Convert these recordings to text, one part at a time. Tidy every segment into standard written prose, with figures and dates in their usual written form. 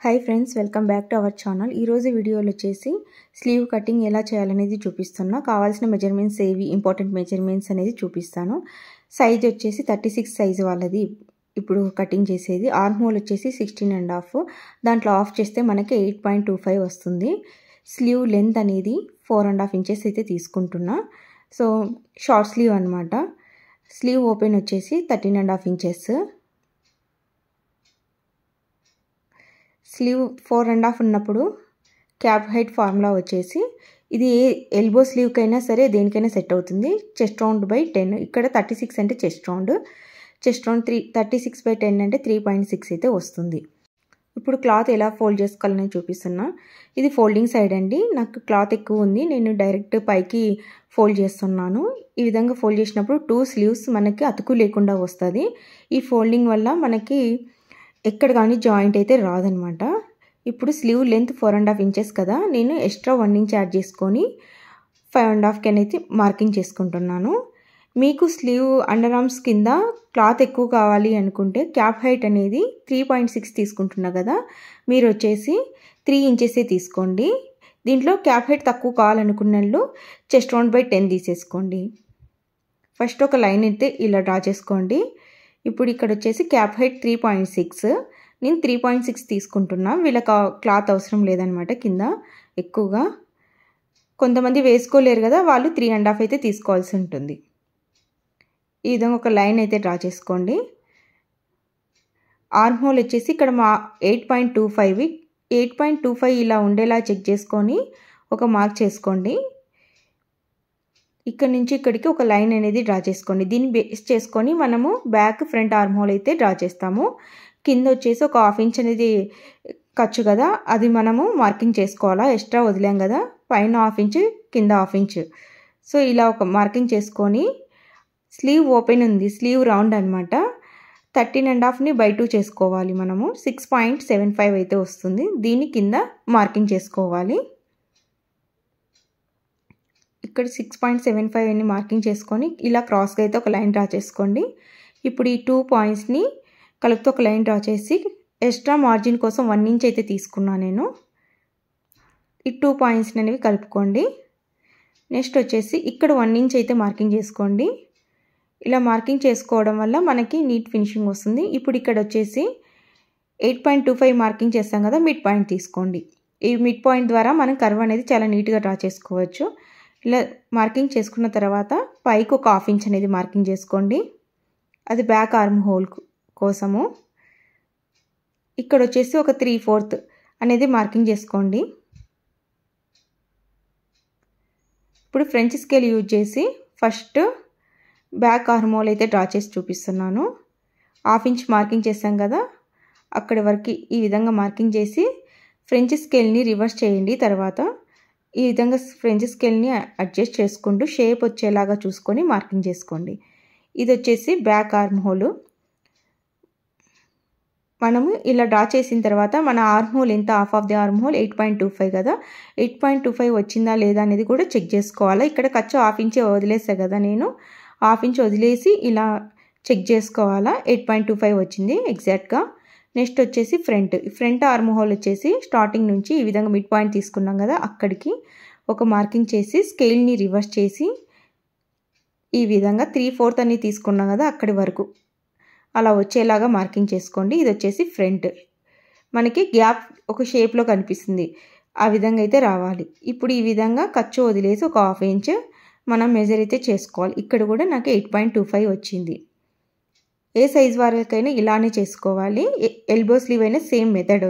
Hi friends, welcome back to our channel. ఈరోజు వీడియోలో వచ్చేసి స్లీవ్ కటింగ్ ఎలా చేయాలనేది చూపిస్తున్నా. కావాల్సిన మెజర్మెంట్స్ ఏవి, ఇంపార్టెంట్ మెజర్మెంట్స్ అనేది చూపిస్తాను. సైజ్ వచ్చేసి 36 సైజు వాళ్ళది ఇప్పుడు కటింగ్ చేసేది. ఆర్మ్ హోల్ వచ్చేసి 16.5, దాంట్లో ఆఫ్ చేస్తే మనకి 8.25 వస్తుంది. స్లీవ్ లెంత్ అనేది 4.5 ఇంచెస్ అయితే తీసుకుంటున్నా. సో షార్ట్ స్లీవ్ అనమాట. స్లీవ్ ఓపెన్ వచ్చేసి 13.5 ఇంచెస్. స్లీవ్ 4.5 ఉన్నప్పుడు క్యాప్ హైట్ ఫార్ములా వచ్చేసి ఇది ఎల్బో స్లీవ్కైనా సరే దేనికైనా సెట్ అవుతుంది. Chest round by 10. ఇక్కడ 36 అంటే చెస్ట్ రౌండ్ 36 బై 10 అంటే 3.6 అయితే వస్తుంది. ఇప్పుడు క్లాత్ ఎలా ఫోల్డ్ చేసుకోవాలని చూపిస్తున్నా. ఇది ఫోల్డింగ్ సైడ్ అండి. నాకు క్లాత్ ఎక్కువ ఉంది, నేను డైరెక్ట్ పైకి ఫోల్డ్ చేస్తున్నాను. ఈ విధంగా ఫోల్డ్ చేసినప్పుడు 2 స్లీవ్స్ మనకి అతుకు లేకుండా వస్తుంది. ఈ ఫోల్డింగ్ వల్ల మనకి ఎక్కడ కానీ జాయింట్ అయితే రాదనమాట. ఇప్పుడు స్లీవ్ లెంత్ 4.5 ఇంచెస్ కదా, నేను ఎక్స్ట్రా 1 ఇంచ్ యాడ్ చేసుకొని 5.5 అయితే మార్కింగ్ చేసుకుంటున్నాను. మీకు స్లీవ్ అండర్ ఆర్మ్స్ కింద క్లాత్ ఎక్కువ కావాలి అనుకుంటే క్యాప్ హైట్ అనేది 3.6 తీసుకుంటున్నా కదా, మీరు వచ్చేసి 3 ఇంచెసే తీసుకోండి. దీంట్లో క్యాప్ హైట్ తక్కువ కావాలనుకున్నట్లు చెస్ట్ రౌండ్ బై 10 తీసేసుకోండి. ఫస్ట్ ఒక లైన్ అయితే ఇలా డ్రా చేసుకోండి. ఇప్పుడు ఇక్కడ వచ్చేసి క్యాప్ హైట్ 3.6, నేను 3.6 తీసుకుంటున్నా. వీళ్ళకి క్లాత్ అవసరం లేదనమాట కింద ఎక్కువగా. కొంతమంది వేసుకోలేరు కదా, వాళ్ళు 3.5 అయితే తీసుకోవాల్సి ఉంటుంది. ఈ విధంగా ఒక లైన్ అయితే డ్రా చేసుకోండి. ఆర్మ్ హోల్ వచ్చేసి ఇక్కడ మా 8.25 ఇలా ఉండేలా చెక్ చేసుకొని ఒక మార్క్ చేసుకోండి. ఇక్కడ నుంచి ఇక్కడికి ఒక లైన్ అనేది డ్రా చేసుకోండి. దీన్ని బేస్ చేసుకొని మనము బ్యాక్ ఫ్రంట్ ఆర్మ్ హోల్ అయితే డ్రా చేస్తాము. కింద వచ్చేసి ఒక 1/2 ఇంచ్ అనేది ఖర్చు కదా, అది మనము మార్కింగ్ చేసుకోవాలా. ఎక్స్ట్రా వదిలాం కదా, పైన 1/2 ఇంచ్ కింద 1/2 ఇంచ్. సో ఇలా ఒక మార్కింగ్ చేసుకొని స్లీవ్ ఓపెన్ ఉంది, స్లీవ్ రౌండ్ అనమాట. 13.5ని బై 2 చేసుకోవాలి మనము. 6.75 అయితే వస్తుంది. దీన్ని కింద మార్కింగ్ చేసుకోవాలి. ఇక్కడ 6.75 అని మార్కింగ్ చేసుకొని ఇలా క్రాస్గా అయితే ఒక లైన్ డ్రా చేసుకోండి. ఇప్పుడు ఈ 2 పాయింట్స్ని కలుపుతూ ఒక లైన్ డ్రా చేసి ఎక్స్ట్రా మార్జిన్ కోసం 1 ఇంచ్ అయితే తీసుకున్నాను నేను. ఈ 2 పాయింట్స్ని అనేవి కలుపుకోండి. నెక్స్ట్ వచ్చేసి ఇక్కడ 1 ఇంచ్ అయితే మార్కింగ్ చేసుకోండి. ఇలా మార్కింగ్ చేసుకోవడం వల్ల మనకి నీట్ ఫినిషింగ్ వస్తుంది. ఇప్పుడు ఇక్కడ వచ్చేసి 8.25 మార్కింగ్ చేస్తాం కదా, మిడ్ పాయింట్ తీసుకోండి. ఈ మిడ్ పాయింట్ ద్వారా మనం కర్వ్ అనేది చాలా నీట్గా డ్రా చేసుకోవచ్చు. ఇలా మార్కింగ్ చేసుకున్న తర్వాత పైకి ఒక 1/2 ఇంచ్ అనేది మార్కింగ్ చేసుకోండి. అది బ్యాక్ ఆర్మ్ హోల్ కోసము. ఇక్కడ వచ్చేసి ఒక 3/4 అనేది మార్కింగ్ చేసుకోండి. ఇప్పుడు ఫ్రెంచ్ స్కేల్ యూజ్ చేసి ఫస్ట్ బ్యాక్ ఆర్మ్ హోల్ అయితే డ్రా చేసి చూపిస్తున్నాను. 1/2 ఇంచ్ మార్కింగ్ చేసాం కదా, అక్కడి వరకు ఈ విధంగా మార్కింగ్ చేసి ఫ్రెంచ్ స్కేల్ని రివర్స్ చేయండి. తర్వాత ఈ విధంగా ఫ్రెంచ్ స్కేల్ని అడ్జస్ట్ చేసుకుంటూ షేప్ వచ్చేలాగా చూసుకొని మార్కింగ్ చేసుకోండి. ఇది వచ్చేసి బ్యాక్ ఆర్మ్ హోల్. మనము ఇలా డ్రా చేసిన తర్వాత మన ఆర్మ్ హోల్ ఎంత, half of the arm whole 8.25 కదా, 8.25 వచ్చిందా లేదా అనేది కూడా చెక్ చేసుకోవాలి. ఇక్కడ ఖర్చు 1/2 ఇంచ్ వదిలేసా కదా, నేను 1/2 ఇంచ్ వదిలేసి ఇలా చెక్ చేసుకోవాలా. 8.25 వచ్చింది ఎగ్జాక్ట్గా. నెక్స్ట్ వచ్చేసి ఫ్రంట్ ఆర్మ్ హోల్ వచ్చేసి స్టార్టింగ్ నుంచి ఈ విధంగా మిడ్ పాయింట్ తీసుకున్నాం కదా, అక్కడికి ఒక మార్కింగ్ చేసి స్కేల్ని రివర్స్ చేసి ఈ విధంగా 3/4 అని తీసుకున్నాం కదా, అక్కడి వరకు అలా వచ్చేలాగా మార్కింగ్ చేసుకోండి. ఇది వచ్చేసి ఫ్రంట్. మనకి గ్యాప్ ఒక షేప్లో కనిపిస్తుంది, ఆ విధంగా అయితే రావాలి. ఇప్పుడు ఈ విధంగా ఖర్చు వదిలేసి ఒక 1/2 ఇంచ్ మనం మెజర్ అయితే చేసుకోవాలి. ఇక్కడ కూడా నాకు 8.25 వచ్చింది. ఏ సైజ్ వారికైనా ఇలానే చేసుకోవాలి. ఎల్బో స్లీవ్ అయినా సేమ్ మెథడ్.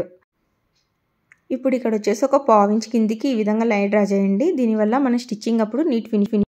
ఇప్పుడు ఇక్కడ వచ్చేసి ఒక 1/2 ఇంచ్ కిందికి ఈ విధంగా లైన్ డ్రా చేయండి. దీనివల్ల మన స్టిచ్చింగ్ అప్పుడు నీట్ ఫినిషింగ్